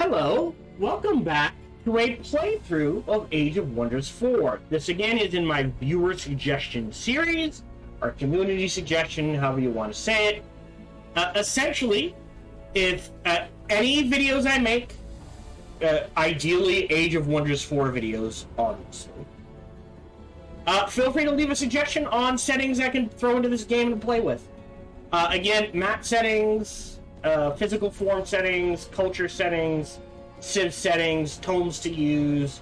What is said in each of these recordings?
Hello, welcome back to a playthrough of Age of Wonders 4. This again is in my viewer suggestion series, or community suggestion, however you want to say it. Essentially, if any videos I make, ideally Age of Wonders 4 videos, obviously, feel free to leave a suggestion on settings I can throw into this game and play with. Again, map settings, physical form settings, culture settings, civ settings, tomes to use.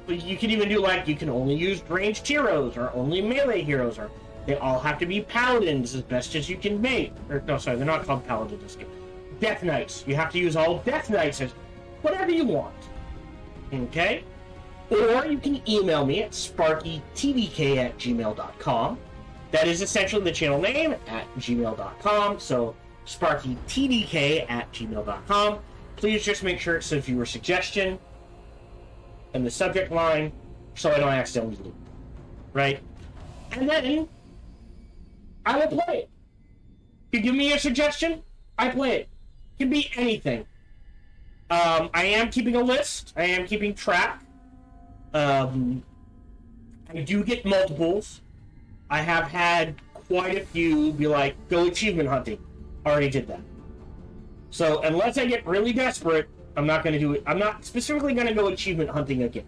You can even do like, you can only use ranged heroes, or only melee heroes, or they all have to be paladins as best as you can make. Or, no, sorry, they're not called paladins in this game. Death Knights. You have to use all Death Knights as whatever you want. Okay? Or you can email me at sparkytdk@gmail.com. That is essentially the channel name at gmail.com. So sparkytdk@gmail.com. Please just make sure it says viewer suggestion in the subject line so I don't accidentally leave. Right? And then I will play it. You give me a suggestion, I play it. It can be anything. I am keeping a list. I am keeping track. I do get multiples. I have had quite a few be like, go achievement hunting. Already did that. So unless I get really desperate, I'm not going to do it. I'm not specifically going to go achievement hunting again.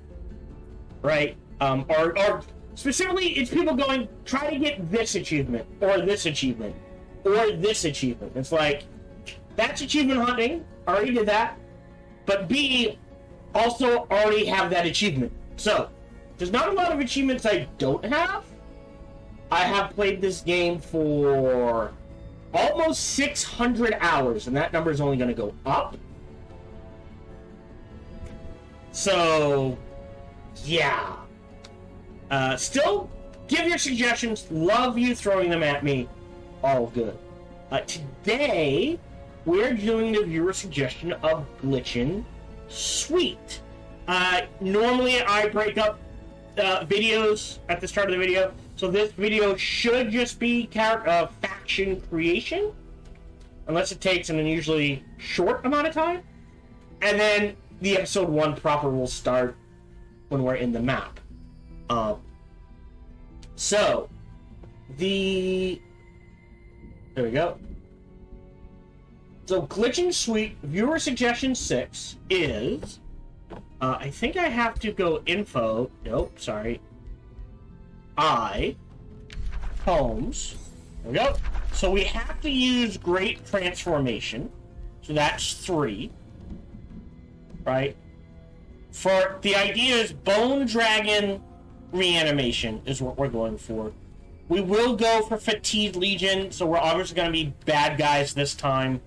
Right? Or specifically, it's people going, try to get this achievement, or this achievement, or this achievement. It's like, that's achievement hunting. Already did that. But B, also already have that achievement. So, there's not a lot of achievements I don't have. I have played this game for almost 600 hours, and that number is only going to go up. So, yeah. Still, give your suggestions. Love you throwing them at me. All good. Today, we're doing the viewer suggestion of Glitchin Schweet. Normally, I break up videos at the start of the video, so this video should just be faction creation, unless it takes an unusually short amount of time, and then the episode 1 proper will start when we're in the map. So, there we go. So, Glitchin Schweet, viewer suggestion 6 is, I think I have to go info, nope, sorry, homes, there we go. So we have to use Great Transformation, so that's 3, right? For, the idea is Bone Dragon Reanimation is what we're going for. We will go for Fatigued Legion, so we're obviously going to be bad guys this time.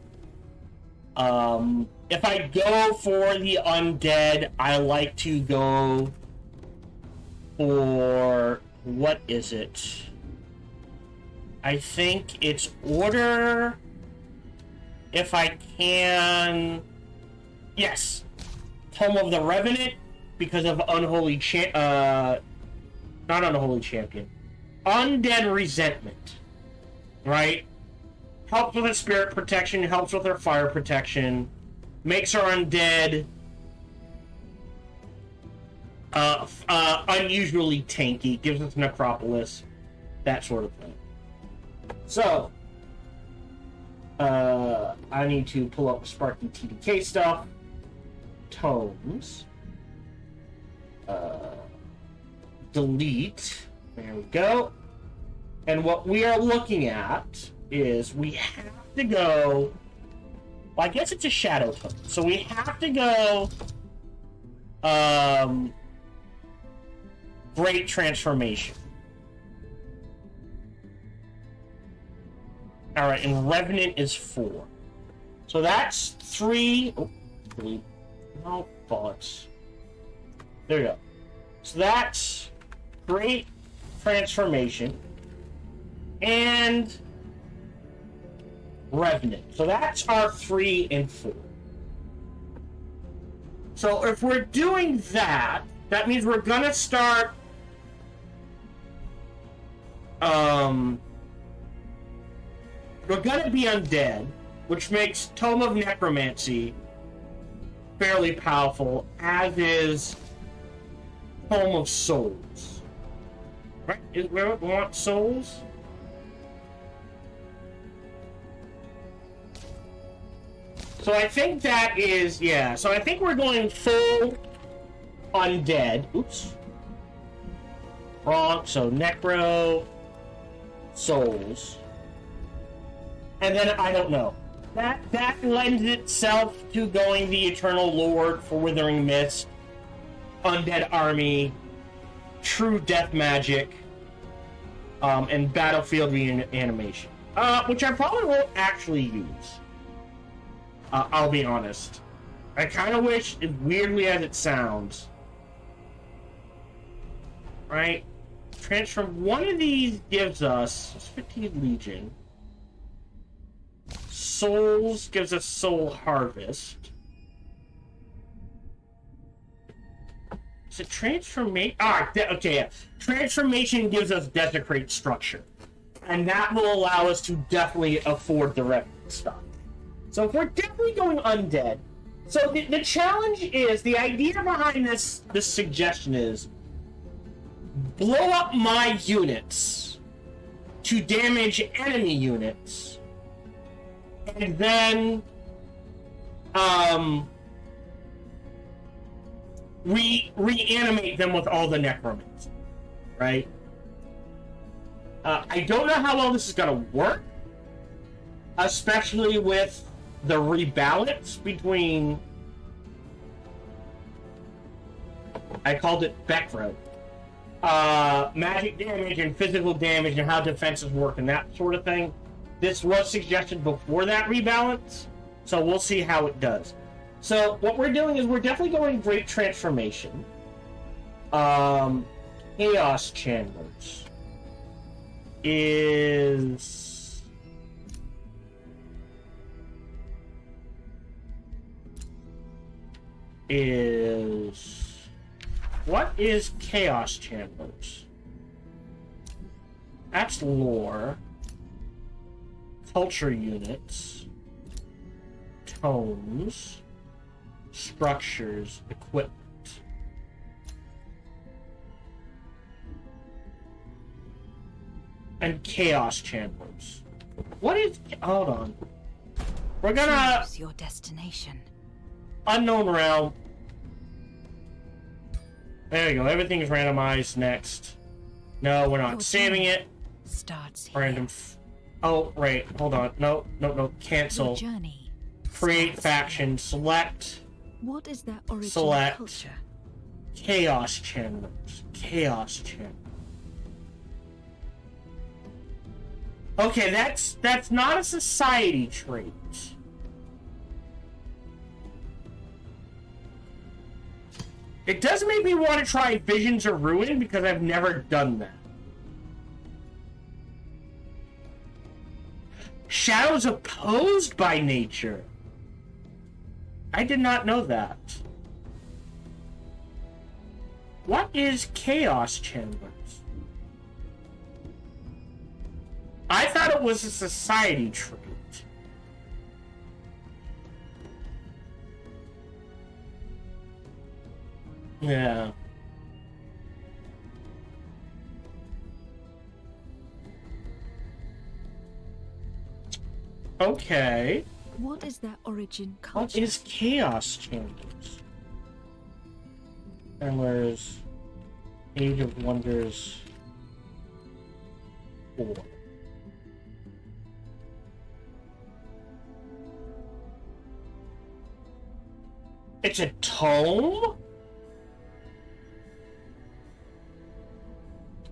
If I go for the undead, I like to go for, what is it? I think it's order, if I can, yes, Tome of the Revenant, because of Unholy not Unholy Champion, Undead Resentment, right? Helps with her spirit protection, helps with her fire protection, makes her undead unusually tanky, gives us Necropolis, that sort of thing. So, I need to pull up Sparky TDK stuff. Tomes. Delete. There we go. And what we are looking at is we have to go, well, I guess it's a shadow tome, so we have to go Great Transformation. Alright, and Revenant is 4. So that's 3. Oh, no, bollocks. There we go. So that's Great Transformation and Revenant. So that's our 3 and 4. So if we're doing that, that means we're gonna start we're gonna be undead, which makes Tome of Necromancy fairly powerful, as is Home of Souls. Right? Is where we want souls? So I think that is, yeah. So I think we're going full undead. Oops. Wrong. So necro, souls. And then I don't know. That lends itself to going the Eternal Lord for Withering Mist, Undead Army, True Death Magic, and Battlefield Reanimation. Which I probably won't actually use. I'll be honest. I kind of wish, as weirdly as it sounds, right? Transform. One of these gives us Fatigue Legion. Souls gives us Soul Harvest. Is it Transformation? Okay, yeah. Transformation gives us Desecrate Structure. And that will allow us to definitely afford the rest of the stuff. So if we're definitely going undead, so the challenge is, the idea behind this suggestion is, blow up my units to damage enemy units, and then reanimate them with all the necromancy, right? I don't know how well this is gonna work, especially with the rebalance between, I called it Beckro, magic damage and physical damage and how defenses work and that sort of thing. This was suggested before that rebalance, so we'll see how it does. So what we're doing is we're definitely going Great Transformation. Chaos Chandlers is what is Chaos Chandlers? That's lore, culture units, tomes, structures, equipment. And Chaos Chandlers. What is... Hold on. We're gonna... Choose your destination. Unknown Realm. There you go. Everything's randomized next. No, we're not Your saving journey it. Starts here. Random... Oh, right. Hold on. No. Cancel. Your journey Create starts faction. here. Select. What is their original Select. culture? Chaos Chandlers. Chaos Chandlers. Okay, that's not a society trait. It does make me want to try Visions of Ruin because I've never done that. Shadows opposed by nature. I did not know that. What is Chaos Chandlers? I thought it was a society trait. Yeah. Okay. What is their origin What culture? is Chaos Chandlers? Chandlers, Age of Wonders 4. It's a tome?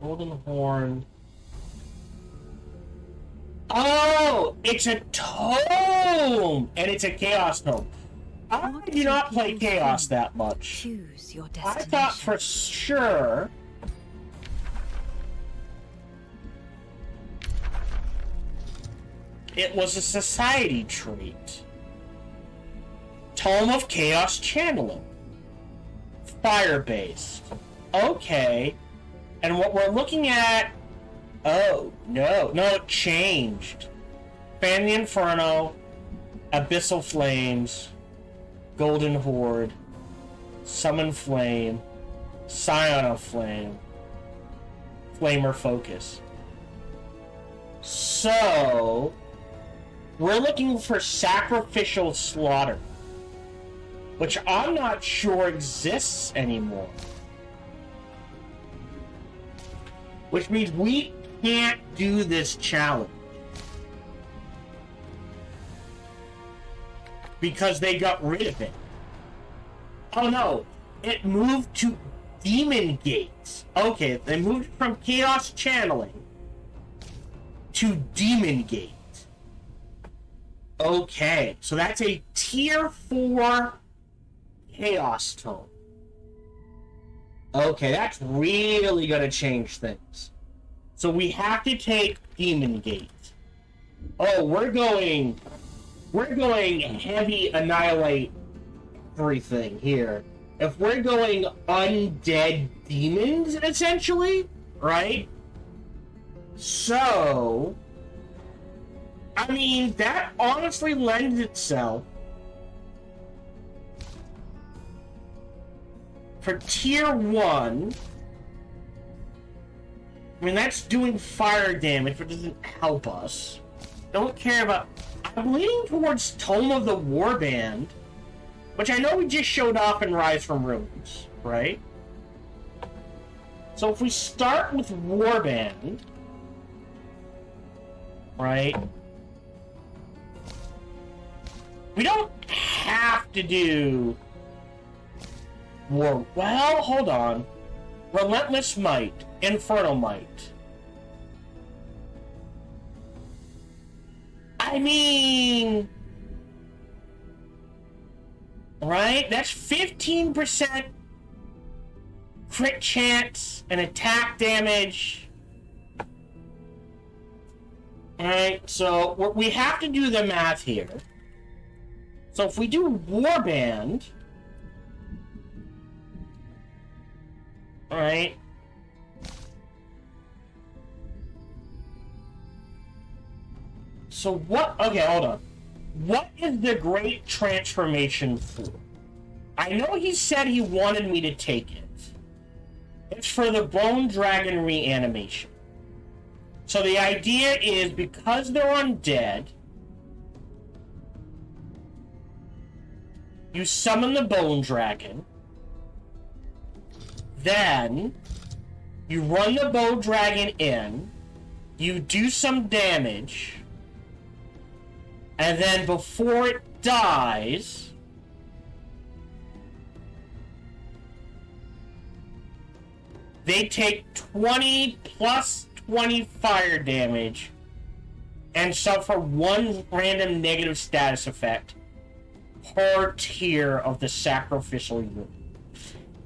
Golden Horn. Oh! It's a tome! And it's a Chaos tome. I What do not do play you Chaos think? that much. Choose your I destination. thought for sure it was a society trait. Tome of Chaos Channeling. Fire-based. Okay. And what we're looking at... Oh, no. No, it changed. Fan the Inferno. Abyssal Flames. Golden Horde, Summon Flame, Scion of Flame, Flamer Focus. So, we're looking for Sacrificial Slaughter, which I'm not sure exists anymore. Which means we can't do this challenge. Because they got rid of it. Oh no, it moved to Demon Gates. Okay, they moved from Chaos Channeling to Demon Gate. Okay, so that's a tier 4 Chaos Tome. Okay, that's really gonna change things. So we have to take Demon Gate. Oh, we're going heavy annihilate everything here. If we're going undead demons, essentially, right? So, I mean, that honestly lends itself for tier 1. I mean, that's doing fire damage, but doesn't help us. Don't care about... I'm leaning towards Tome of the Warband, which I know we just showed off in Rise from Ruins, right? So if we start with Warband, right? We don't have to do War... Well, hold on. Relentless Might, Infernal Might. I mean... Right? That's 15% crit chance and attack damage. Alright, so we have to do the math here. So if we do Warband... Alright. So what... Okay, hold on. What is the Great Transformation for? I know he said he wanted me to take it. It's for the Bone Dragon reanimation. So the idea is, because they're undead, you summon the Bone Dragon, then you run the Bone Dragon in, you do some damage, and then before it dies, they take 20 plus 20 fire damage and suffer 1 random negative status effect per tier of the Sacrificial unit.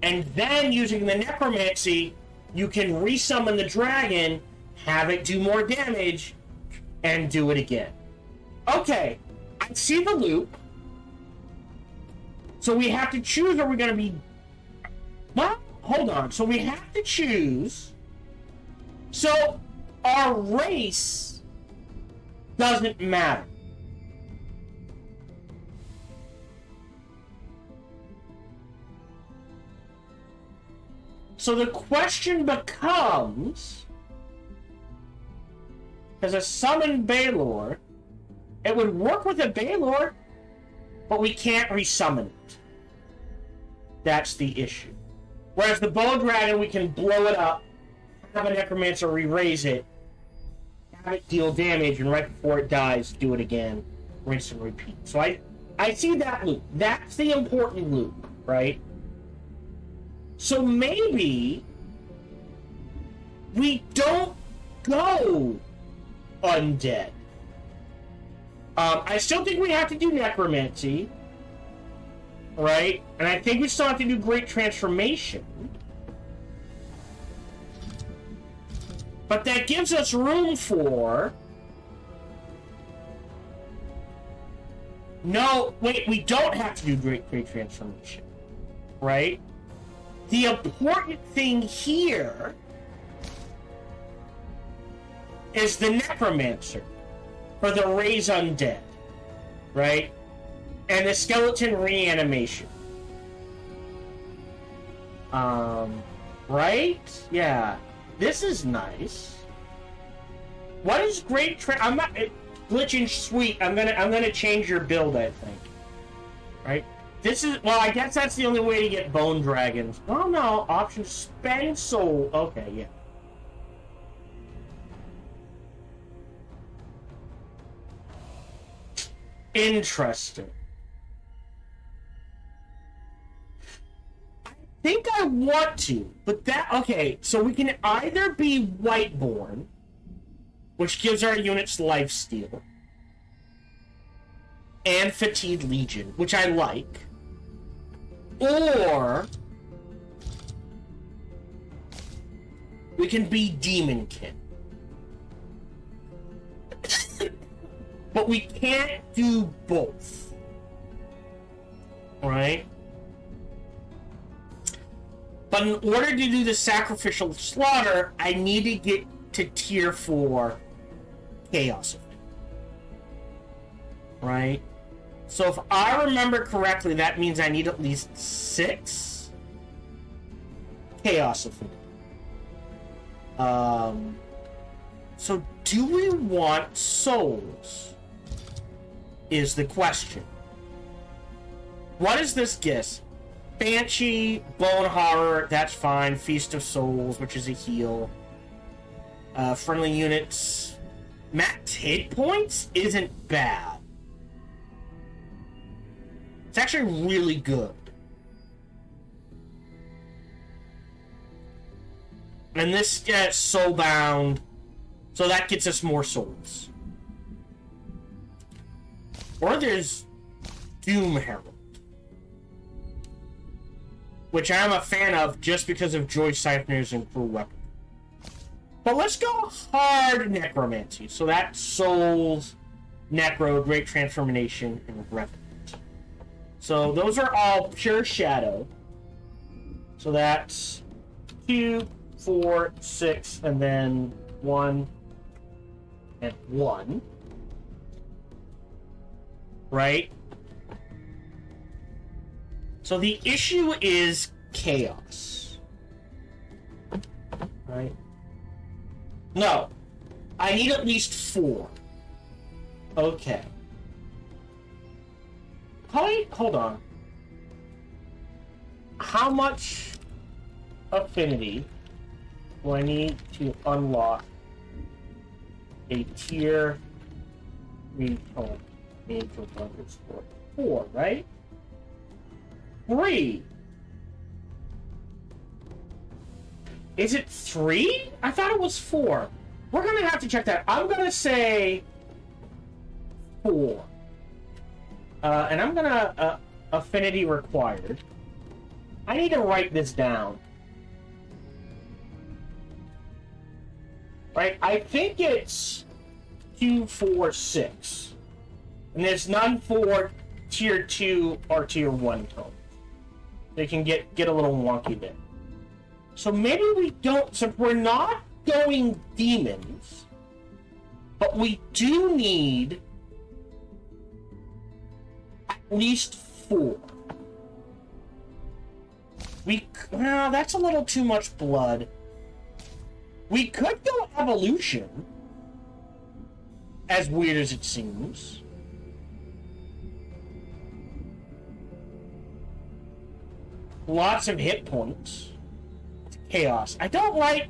And then, using the necromancy, you can resummon the dragon, have it do more damage, and do it again. Okay, I see the loop. So we have to choose, are we going to be... Well, hold on. So we have to choose... So, our race doesn't matter. So the question becomes... As a summon Balor... It would work with a Balor, but we can't resummon it. That's the issue. Whereas the Bone Dragon, we can blow it up, have a Necromancer re-raise it, have it deal damage, and right before it dies, do it again, rinse and repeat. So I see that loop. That's the important loop, right? So maybe we don't go undead. I still think we have to do necromancy, right? And I think we still have to do Great Transformation. But that gives us room for... No, wait, we don't have to do Great Transformation, right? The important thing here is the Necromancer for the Raise Undead, right? And the skeleton reanimation. Right? Yeah. This is nice. What is great I'm not Glitchin Schweet. I'm gonna change your build, I think. Right? This is I guess that's the only way to get bone dragons. Oh no, option spend soul. Okay, yeah. Interesting. I think I want to, but okay, so we can either be Whiteborn, which gives our units lifesteal, and Fatigue Legion, which I like, or we can be Demonkin. But we can't do both. Right? But in order to do the Sacrificial Slaughter, I need to get to tier 4 Chaos Effect. Right? So if I remember correctly, that means I need at least 6 Chaos Effect. So do we want souls? Is the question. What is this guess? Banshee, Bone Horror, that's fine. Feast of Souls, which is a heal. Friendly units. Max hit points isn't bad. It's actually really good. And this gets Soulbound, so that gets us more souls. Or there's Doom Herald, which I'm a fan of just because of Joy Siphoners and Cruel Weapon. But let's go hard Necromancy. So that's Souls, Necro, Great Transformation, and Revenant. So those are all pure Shadow. So that's 2, 4, 6, and then 1 and 1. Right? So the issue is chaos. Right? No. I need at least 4. Okay. Hold on. How much affinity do I need to unlock a tier 3 tome? Angel Wonders for 4, right? 3. Is it 3? I thought it was 4. We're gonna have to check that. I'm gonna say 4. And I'm gonna affinity required. I need to write this down. Right? I think it's 2, 4, 6. And there's none for tier 2 or tier 1 tomes. They can get a little wonky there. So maybe we don't, so we're not going demons, but we do need at least 4. Well, that's a little too much blood. We could go evolution, as weird as it seems. Lots of hit points. Chaos. I don't like...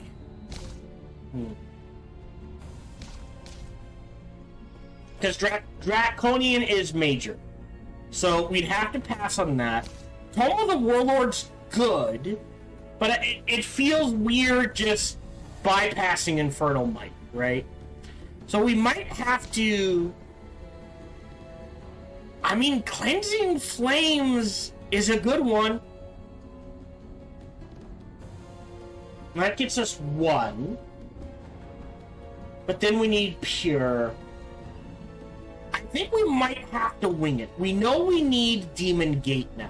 Because Draconian is major. So we'd have to pass on that. Tome of the Warlord's good, but it feels weird just bypassing Infernal Might, right? So we might have to... I mean, Cleansing Flames is a good one. That gets us 1. But then we need Pure. I think we might have to wing it. We know we need Demon Gate now.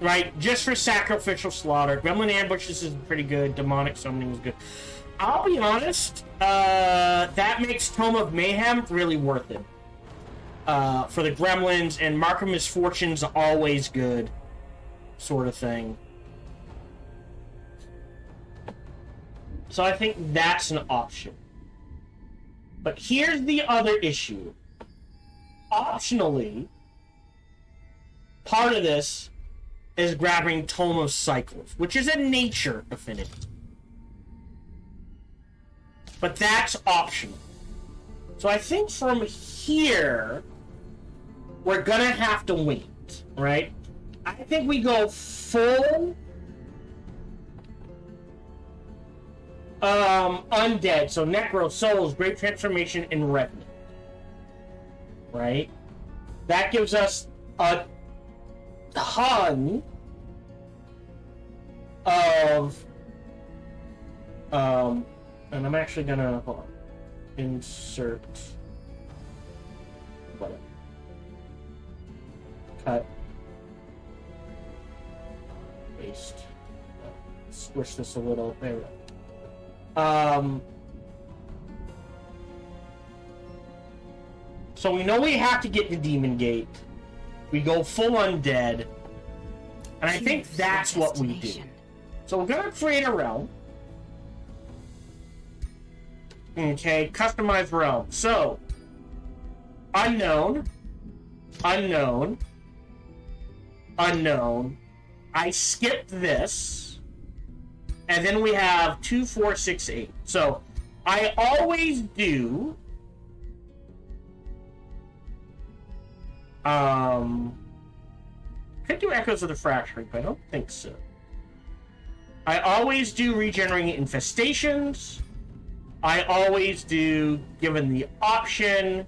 Right, just for Sacrificial Slaughter. Gremlin Ambushes is pretty good. Demonic Summoning is good. I'll be honest, that makes Tome of Mayhem really worth it. For the gremlins, and Mark of Misfortune's always good, sort of thing. So I think that's an option. But here's the other issue. Optionally, part of this is grabbing Tome of Cycles, which is a nature affinity. But that's optional. So I think from here, we're gonna have to wait, right? I think we go full undead, so Necro, Souls, Great Transformation, and Revenant. Right? That gives us a ton of and I'm actually gonna hold on. Insert whatever. Cut. Paste. Squish this a little. There we go. So we know we have to get to Demon Gate. We go full undead. And I think that's what we do. So we're gonna create a realm. Okay, customize realm. So, unknown, unknown, unknown. I skipped this. And then we have 2, 4, 6, 8. So, I always do... could do Echoes of the Fracturing, but I don't think so. I always do Regenerating Infestations. I always do, given the option,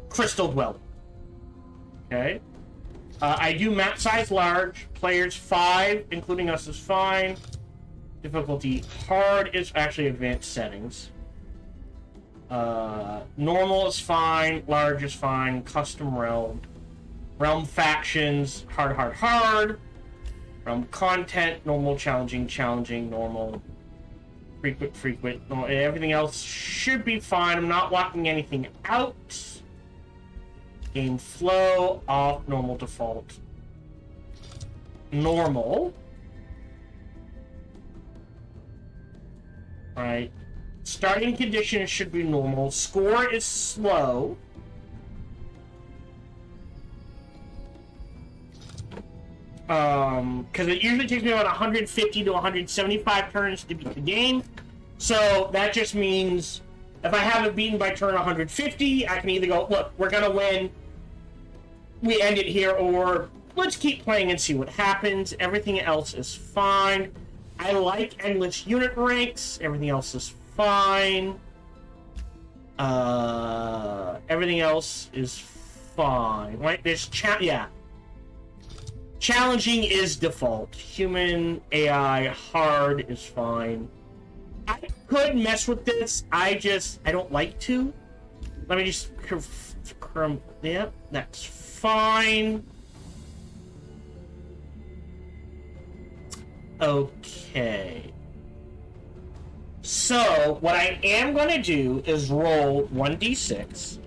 Crystal Dwelling. Okay. I do map size large. Players 5, including us, is fine. Difficulty hard is actually advanced settings. Normal is fine. Large is fine. Custom realm. Realm factions, hard, hard, hard. Realm content, normal, challenging, challenging, normal. Frequent, frequent. No, everything else should be fine. I'm not locking anything out. Game flow, off, normal, default. Normal. Right. Starting conditions should be normal. Score is slow. Because it usually takes me about 150 to 175 turns to beat the game. So that just means if I have it beaten by turn 150, I can either go, look, we're gonna win, we end it here, or let's keep playing and see what happens. Everything else is fine. I like endless unit ranks. Everything else is fine. Everything else is fine. Right? There's yeah. Challenging is default. Human, AI, hard is fine. I could mess with this. I don't like to. Let me just... yeah, that's fine. Okay. So, what I am going to do is roll 1d6.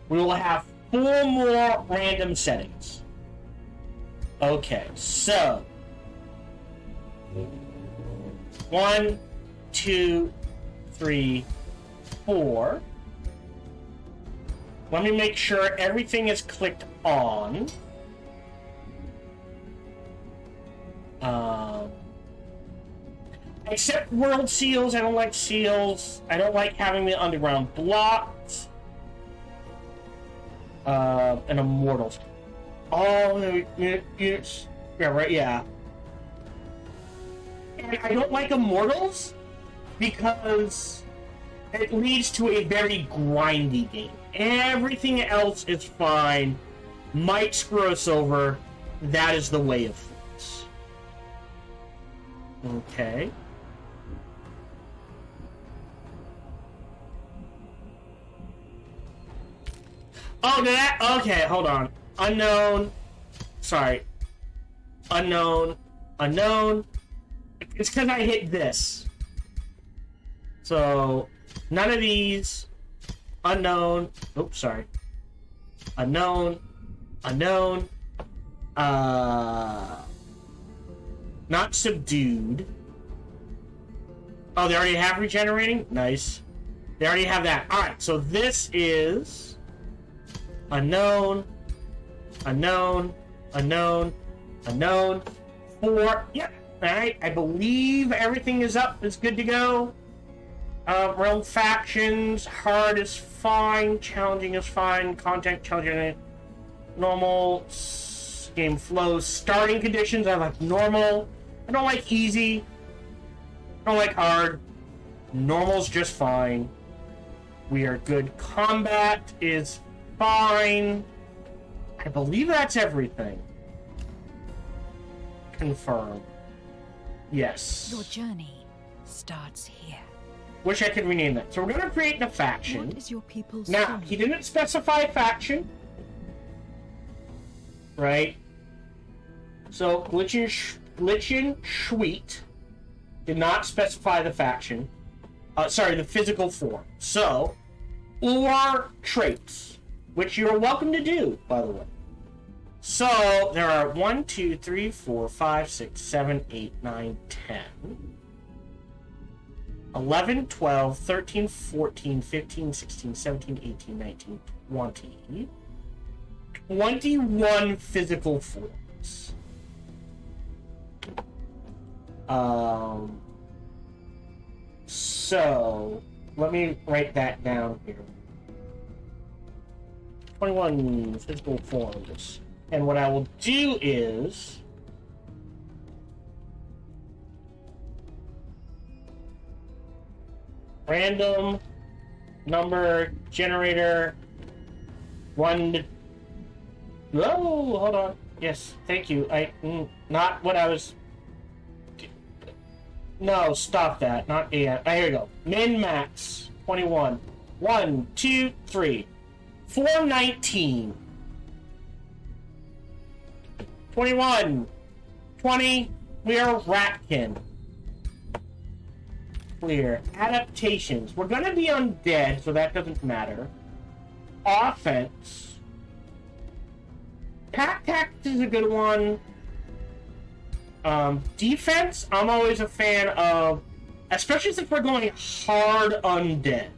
We will have 4 more random settings. Okay, so 1, 2, 3, 4. Let me make sure everything is clicked on. Except world seals. I don't like seals. I don't like having the underground blocked. And immortals. All the units. Yeah, right, yeah. And I don't like immortals because it leads to a very grindy game. Everything else is fine. Might screw us over. That is the way of things. Okay. Oh, that? Okay, hold on. Unknown. Sorry. Unknown. Unknown. It's because I hit this. So, none of these. Unknown. Oops, sorry. Unknown. Unknown. Not subdued. Oh, they already have regenerating? Nice. They already have that. Alright, so this is unknown, unknown, unknown, unknown. 4. Yep. Alright, I believe everything is up. It's good to go. Realm factions. Hard is fine. Challenging is fine. Content challenging. Normal. Game flows. Starting conditions, I like normal. I don't like easy. I don't like hard. Normal's just fine. We are good. Combat is fine. I believe that's everything. Confirm. Yes. Your journey starts here. Wish I could rename that. So we're going to create a faction. What is your people's Now, story? he didn't specify a faction. Right? So, Glitchin Schweet did not specify the faction. Sorry, the physical form. So, or traits, which you're welcome to do, by the way. So, there are 1, 2, 3, 4, 5, 6, 7, 8, 9, 10, 11, 12, 13, 14, 15, 16, 17, 18, 19, 20, 21 physical forms. So, let me write that down here. 21 physical forms. And what I will do is... random number generator 1... Whoa, hold on. Yes, thank you. Not what I was... No, stop that. Not AI. Here we go. Min max 21. 1, 2, 3. 419. 21. 20. We are Ratkin. Clear. Adaptations. We're gonna be undead, so that doesn't matter. Offense. Pack tactics is a good one. Defense, I'm always a fan of, especially since we're going hard undead.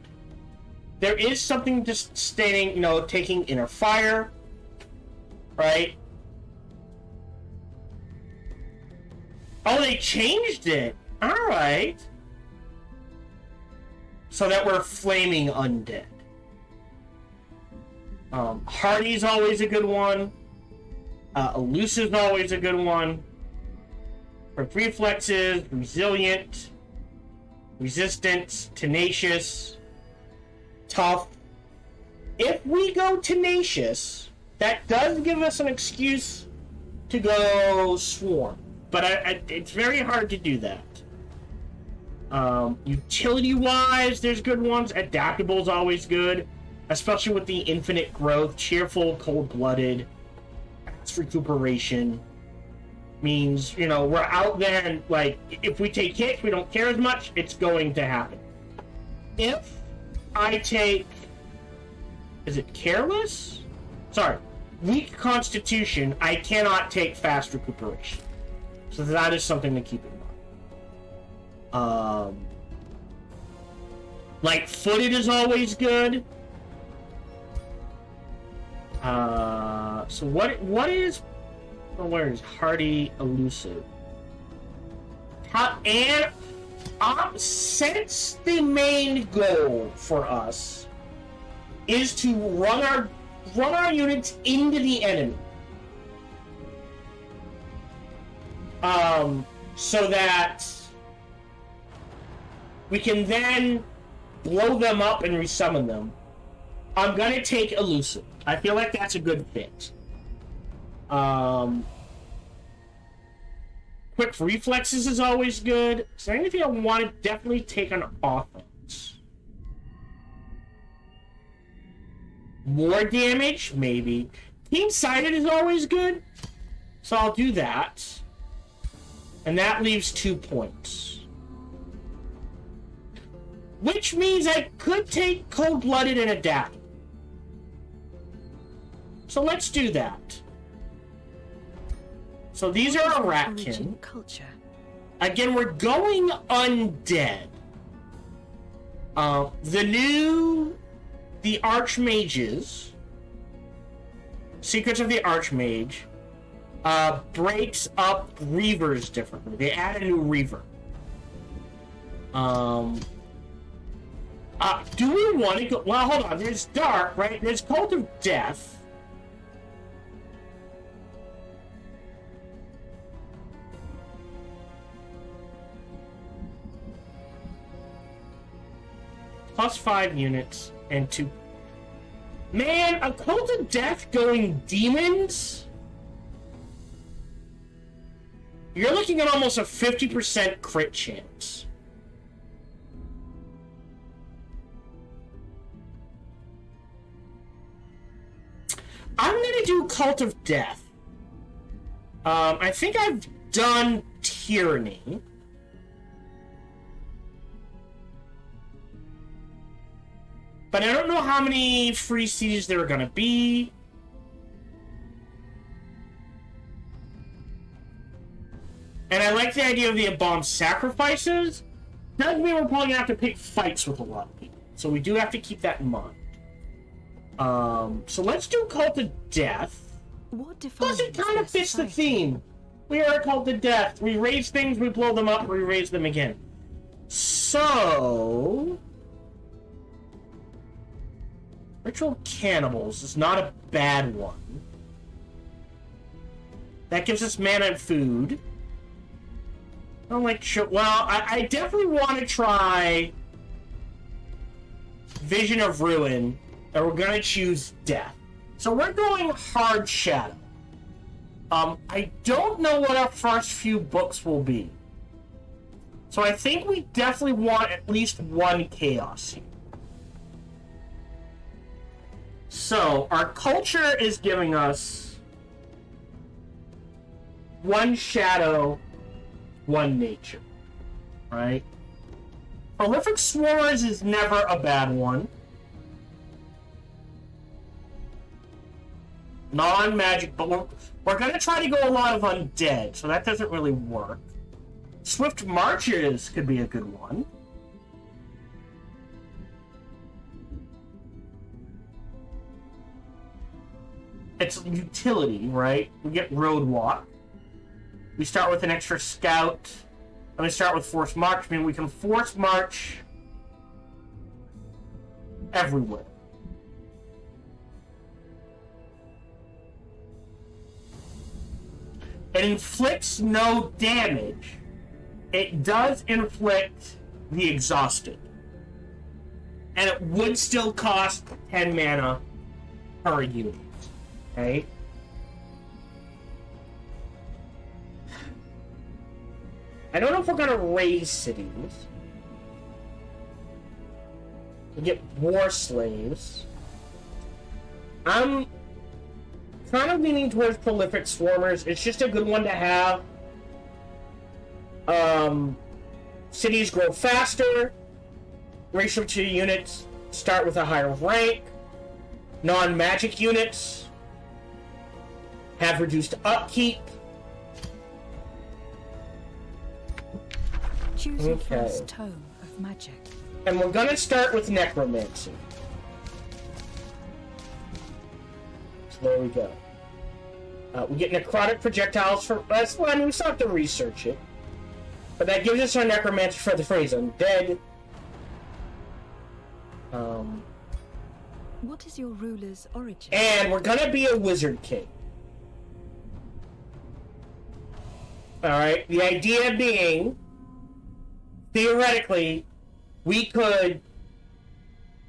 There is something just stating, taking inner fire, right? Oh, they changed it. All right. So that we're flaming undead. Hardy's always a good one. Elusive's always a good one. For reflexes, resilient, resistance, tenacious, tough. If we go tenacious, that does give us an excuse to go swarm. But it's very hard to do that. Utility-wise, there's good ones. Adaptable's always good, especially with the infinite growth. Cheerful, cold-blooded, fast recuperation. Means, we're out there and, if we take hits, we don't care as much, it's going to happen. If I take... Is it careless? Sorry. Weak constitution, I cannot take fast recuperation. So that is something to keep in mind. Footed is always good. So what is... Where is Hardy Elusive? And since the main goal for us is to run our units into the enemy, so that we can then blow them up and resummon them, I'm gonna take Elusive. I feel like that's a good fit. Quick reflexes is always good. Is there anything I want to definitely take on offense? More damage? Maybe. Keen-sighted is always good, so I'll do that. And that leaves 2 points. Which means I could take Cold-Blooded and Adapt. So let's do that. So these are Aratkin. Culture. Again, we're going undead. The Archmages, Secrets of the Archmage, breaks up Reavers differently. They add a new Reaver. Do we want to go? Well, hold on. There's Dark, right? There's Cult of Death. Plus 5 units and 2. Man, a Cult of Death going demons? You're looking at almost a 50% crit chance. I'm gonna do Cult of Death. I think I've done Tyranny. But I don't know how many free sieges there are going to be. And I like the idea of the embalmed sacrifices. Doesn't mean we're probably going to have to pick fights with a lot of people. So we do have to keep that in mind. So let's do Cult of Death. What Plus it kind of fits the theme. We are a Cult of Death. We raise things, we blow them up, we raise them again. So... Ritual Cannibals is not a bad one. That gives us mana and food. I don't like... Well, I definitely want to try Vision of Ruin, and we're going to choose Death. So we're going Hard Shadow. I don't know what our first few books will be. So I think we definitely want at least one Chaos here. So, our culture is giving us 1 shadow, 1 nature. Right? Prolific Swarmers is never a bad one. Non-magic, but we're going to try to go a lot of undead, so that doesn't really work. Swift Marches could be a good one. It's utility, right? We get Road Walk. We start with an extra Scout. And we start with Force March. I mean, we can Force March everywhere. It inflicts no damage. It does inflict the Exhausted. And it would still cost 10 mana per unit. Okay. I don't know if we're gonna raise cities. We get War Slaves. I'm kind of leaning towards Prolific Swarmers. It's just a good one to have. Cities grow faster. Ratio to units start with a higher rank. Non-magic units have reduced upkeep. Choose your first tome of magic. And we're gonna start with necromancy. So there we go. We get necrotic projectiles for... That's well, I mean, we still have to research it. But that gives us our necromancy for the phrase undead. What is your ruler's origin? And we're gonna be a wizard king. Alright, the idea being, theoretically, we could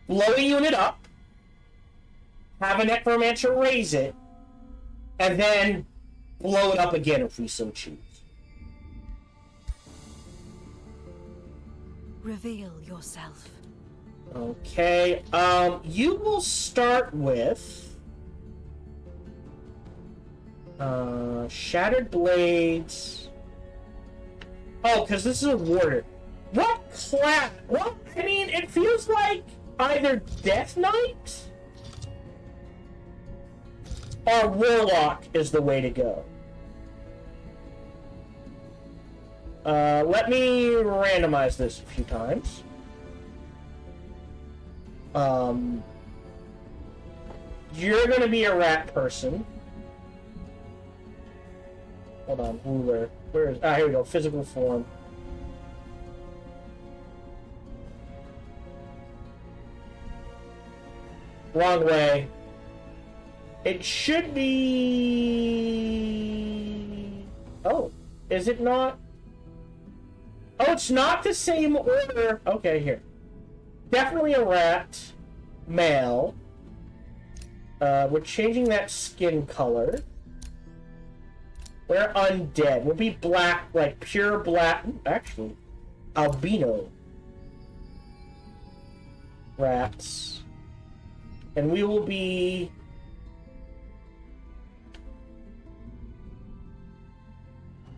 blow a unit up, have a necromancer raise it, and then blow it up again if we so choose. Reveal yourself. Okay, you will start with Shattered Blades. Oh, because this is a warrior. What class? Well, I mean, it feels like either Death Knight or Warlock is the way to go. Let me randomize this a few times. You're gonna be a rat person. Hold on, ruler. Where is? Ah, here we go. Physical form. Wrong way. It should be. Oh, is it not? Oh, it's not the same order. Okay, here. Definitely a rat. Male. We're changing that skin color. We're undead. We'll be black, like pure black. Ooh, actually, albino rats. And we will be.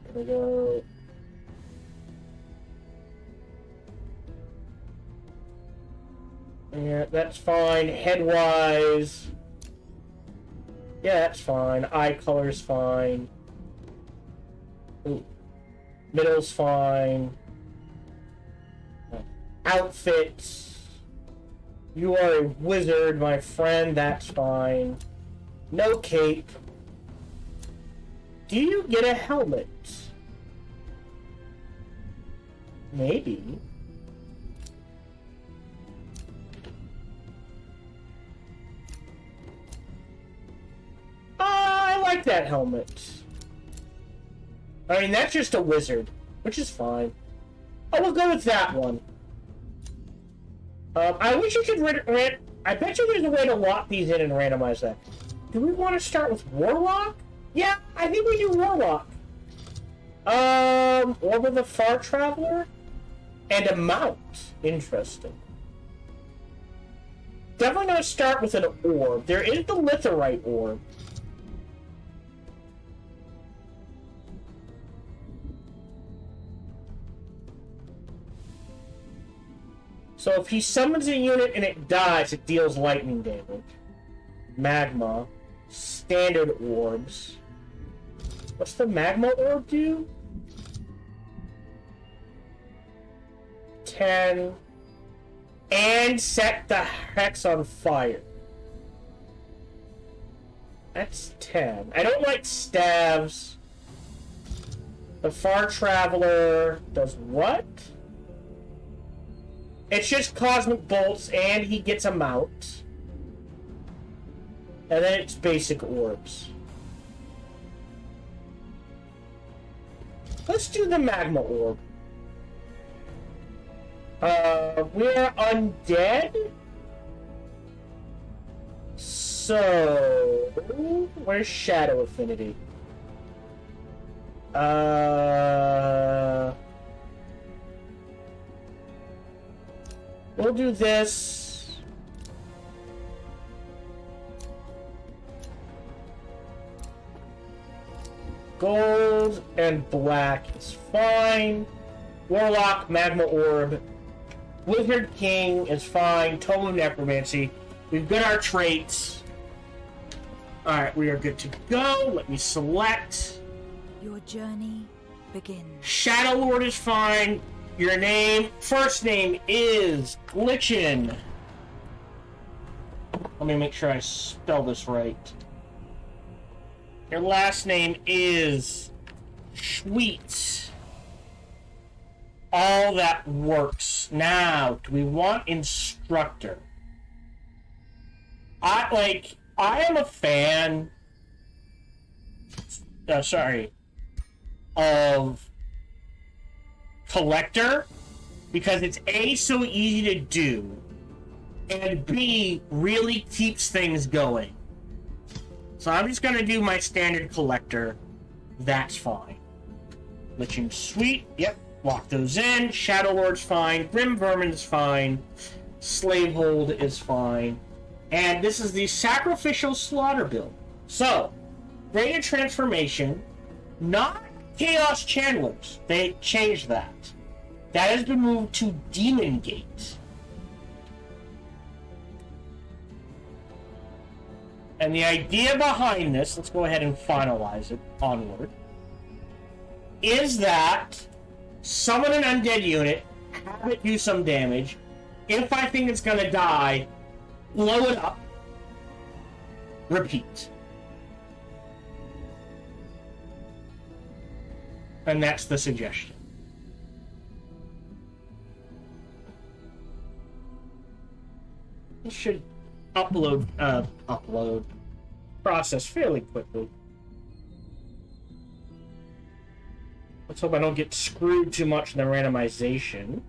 There we go. Yeah, that's fine. Head-wise. Yeah, that's fine. Eye color's fine. Ooh. Middle's fine. Outfits. You are a wizard, my friend. That's fine. No cape. Do you get a helmet? Maybe. I like that helmet. I mean, that's just a wizard, which is fine. Oh, we'll go with that one. I wish you could I bet you there's a way to lock these in and randomize that. Do we want to start with Warlock? Yeah, I think we do Warlock. Orb of the Far Traveler? And a mount. Interesting. Definitely going to start with an orb. There is the Litherite orb. So if he summons a unit and it dies, it deals lightning damage. Magma. Standard orbs. What's the magma orb do? 10. And set the hex on fire. That's 10. I don't like staves. The Far Traveler does what? It's just cosmic bolts, and he gets a mount. And then it's basic orbs. Let's do the magma orb. We're undead. So, where's Shadow Affinity? We'll do this. Gold and black is fine. Warlock, Magma Orb. Wizard King is fine. Total Necromancy. We've got our traits. Alright, we are good to go. Let me select. Your journey begins. Shadow Lord is fine. Your name, first name is Glitchin. Let me make sure I spell this right. Your last name is Schweet. All that works. Now, do we want instructor? I am a fan. Of collector, because it's A, so easy to do, and B, really keeps things going. So I'm just gonna do my standard collector. That's fine. Glitchin Schweet, yep, lock those in. Shadow Lord's fine. Grim Vermin's fine. Slavehold is fine. And this is the Sacrificial Slaughter build. So, Greater Transformation, not Chaos Channelers. They changed that. That has been moved to Demon Gate. And the idea behind this, let's go ahead and finalize it onward, is that summon an undead unit, have it do some damage. If I think it's gonna die, blow it up, repeat. And that's the suggestion. It should upload process fairly quickly. Let's hope I don't get screwed too much in the randomization.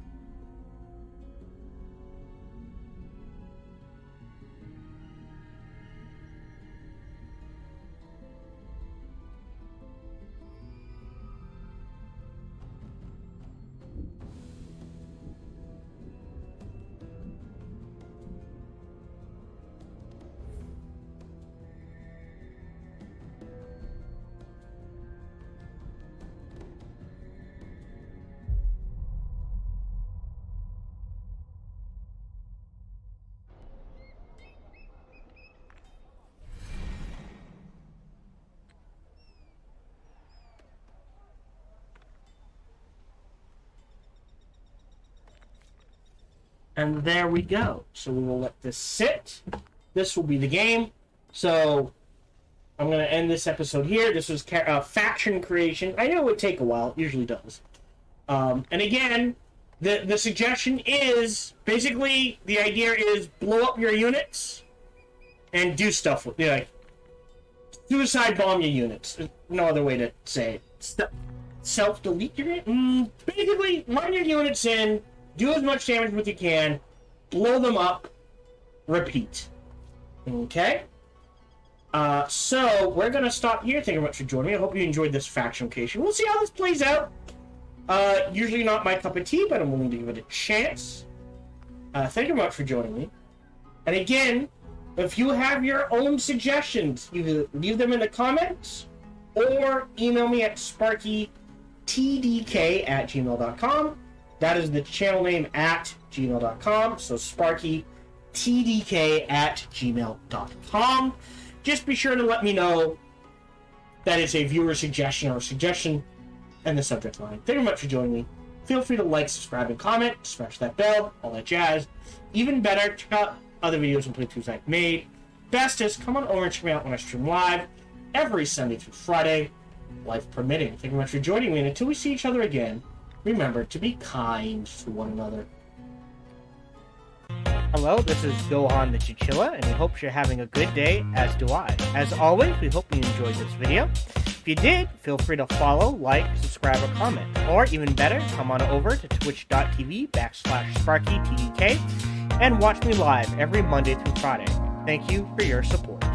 And there we go. So we will let this sit. This will be the game. So I'm going to end this episode here. This was faction creation. I know it would take a while. It usually does. And again, the suggestion is, basically, the idea is blow up your units and do stuff with, like, suicide bomb your units. There's no other way to say it. Self-delete your unit? Basically, run your units in, do as much damage as you can, blow them up, repeat. Okay? So, we're going to stop here. Thank you very much for joining me. I hope you enjoyed this faction location. We'll see how this plays out. Usually not my cup of tea, but I'm willing to give it a chance. Thank you very much for joining me. And again, if you have your own suggestions, either leave them in the comments or email me at sparkytdk@gmail.com. That is the channel name at gmail.com. So sparkytdk@gmail.com. Just be sure to let me know that it's a viewer suggestion or suggestion and the subject line. Thank you very much for joining me. Feel free to like, subscribe, and comment. Smash that bell, all that jazz. Even better, check out other videos and playthroughs I've made. Best is, come on over and check me out when I stream live every Sunday through Friday, life permitting. Thank you very much for joining me, and until we see each other again, remember to be kind to one another. Hello, this is Gohan the Chinchilla, and we hope you're having a good day, as do I. As always, we hope you enjoyed this video. If you did, feel free to follow, like, subscribe, or comment. Or, even better, come on over to twitch.tv/SparkyTDK and watch me live every Monday through Friday. Thank you for your support.